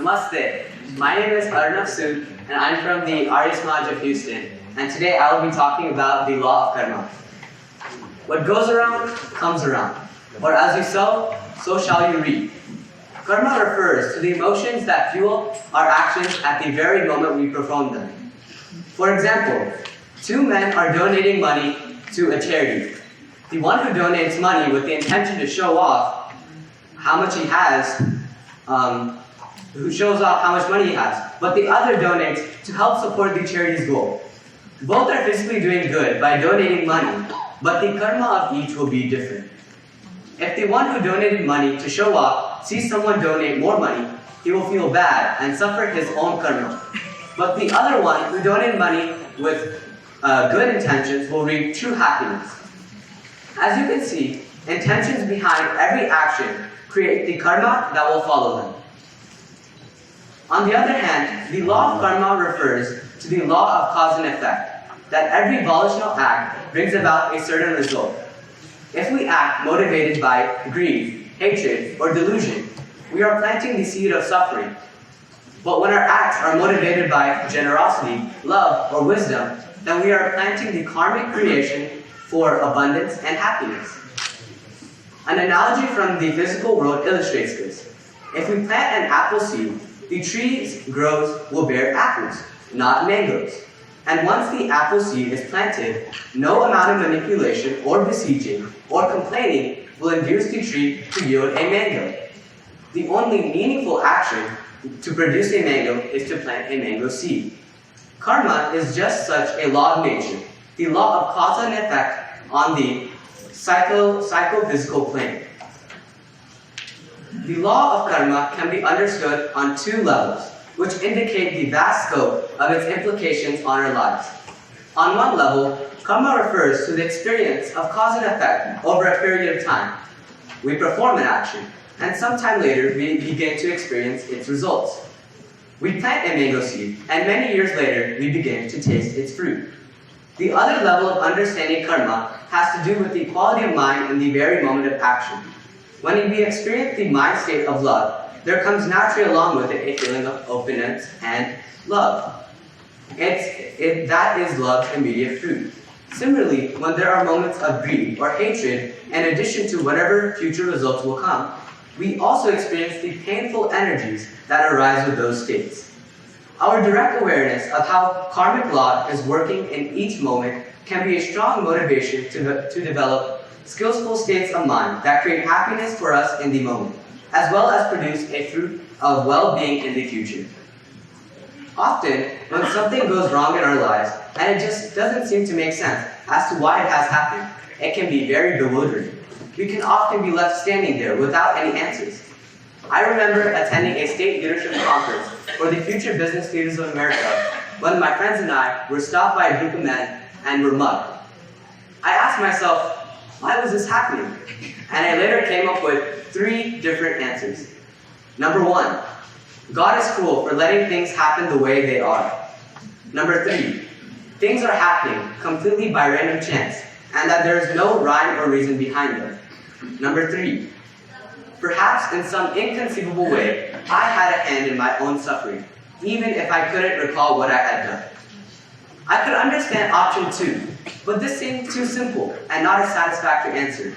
Namaste. My name is Arnav Sood and I'm from the Arya Samaj of Houston. And today I will be talking about the law of karma. What goes around, comes around. Or as you sow, so shall you reap. Karma refers to the emotions that fuel our actions at the very moment we perform them. For example, two men are donating money to a charity. The one who donates money with the intention to show off how much he has, who shows off how much money he has, but the other donates to help support the charity's goal. Both are physically doing good by donating money, but the karma of each will be different. If the one who donated money to show off sees someone donate more money, he will feel bad and suffer his own karma. But the other one who donated money with good intentions will reap true happiness. As you can see, intentions behind every action create the karma that will follow them. On the other hand, the law of karma refers to the law of cause and effect, that every volitional act brings about a certain result. If we act motivated by greed, hatred, or delusion, we are planting the seed of suffering. But when our acts are motivated by generosity, love, or wisdom, then we are planting the karmic creation for abundance and happiness. An analogy from the physical world illustrates this. If we plant an apple seed, the tree will bear apples, not mangoes. And once the apple seed is planted, no amount of manipulation or besieging or complaining will induce the tree to yield a mango. The only meaningful action to produce a mango is to plant a mango seed. Karma is just such a law of nature, the law of cause and effect on the psychophysical plane. The law of karma can be understood on two levels, which indicate the vast scope of its implications on our lives. On one level, karma refers to the experience of cause and effect over a period of time. We perform an action, and sometime later we begin to experience its results. We plant a mango seed, and many years later we begin to taste its fruit. The other level of understanding karma has to do with the quality of mind in the very moment of action. When we experience the mind state of love, there comes naturally along with it a feeling of openness and love. That is love's immediate fruit. Similarly, when there are moments of greed or hatred, in addition to whatever future results will come, we also experience the painful energies that arise with those states. Our direct awareness of how karmic law is working in each moment can be a strong motivation to develop skillful states of mind that create happiness for us in the moment, as well as produce a fruit of well-being in the future. Often, when something goes wrong in our lives, and it just doesn't seem to make sense as to why it has happened, it can be very bewildering. We can often be left standing there without any answers. I remember attending a state leadership conference for the future business leaders of America when my friends and I were stopped by a group of men and were mugged. I asked myself, why was this happening? And I later came up with 3 different answers. Number 1, God is cruel for letting things happen the way they are. Number 3, things are happening completely by random chance, and that there is no rhyme or reason behind them. Number 3, perhaps in some inconceivable way, I had a hand in my own suffering, even if I couldn't recall what I had done. I could understand option 2, but this seemed too simple and not a satisfactory answer.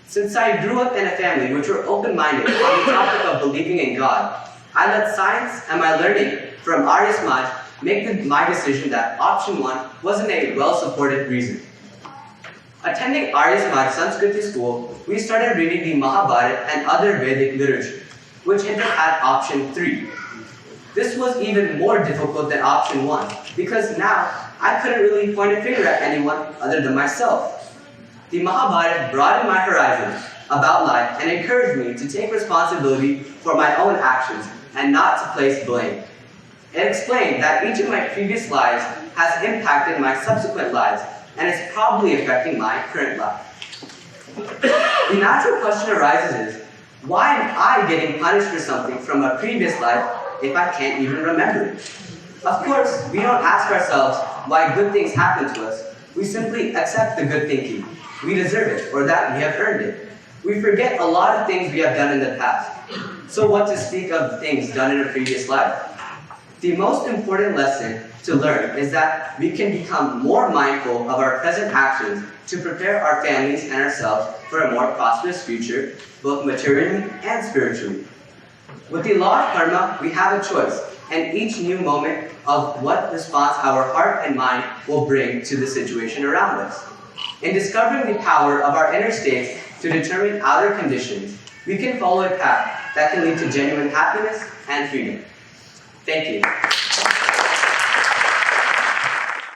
Since I grew up in a family which were open-minded on the topic of believing in God, I let science and my learning from Arya Samaj make my decision that option 1 wasn't a well-supported reason. Attending Arya Samaj Sanskriti school, we started reading the Mahabharata and other Vedic literature, which hinted at option 3. This was even more difficult than option 1, because now I couldn't really point a finger at anyone other than myself. The Mahabharata broadened my horizons about life and encouraged me to take responsibility for my own actions and not to place blame. It explained that each of my previous lives has impacted my subsequent lives and is probably affecting my current life. The natural question arises is, why am I getting punished for something from a previous life if I can't even remember it? Of course, we don't ask ourselves why good things happen to us. We simply accept the good thinking. We deserve it, or that we have earned it. We forget a lot of things we have done in the past. So what to speak of things done in a previous life? The most important lesson to learn is that we can become more mindful of our present actions to prepare our families and ourselves for a more prosperous future, both materially and spiritually. With the law of karma, we have a choice, and each new moment of what response our heart and mind will bring to the situation around us. In discovering the power of our inner states to determine outer conditions, we can follow a path that can lead to genuine happiness and freedom. Thank you.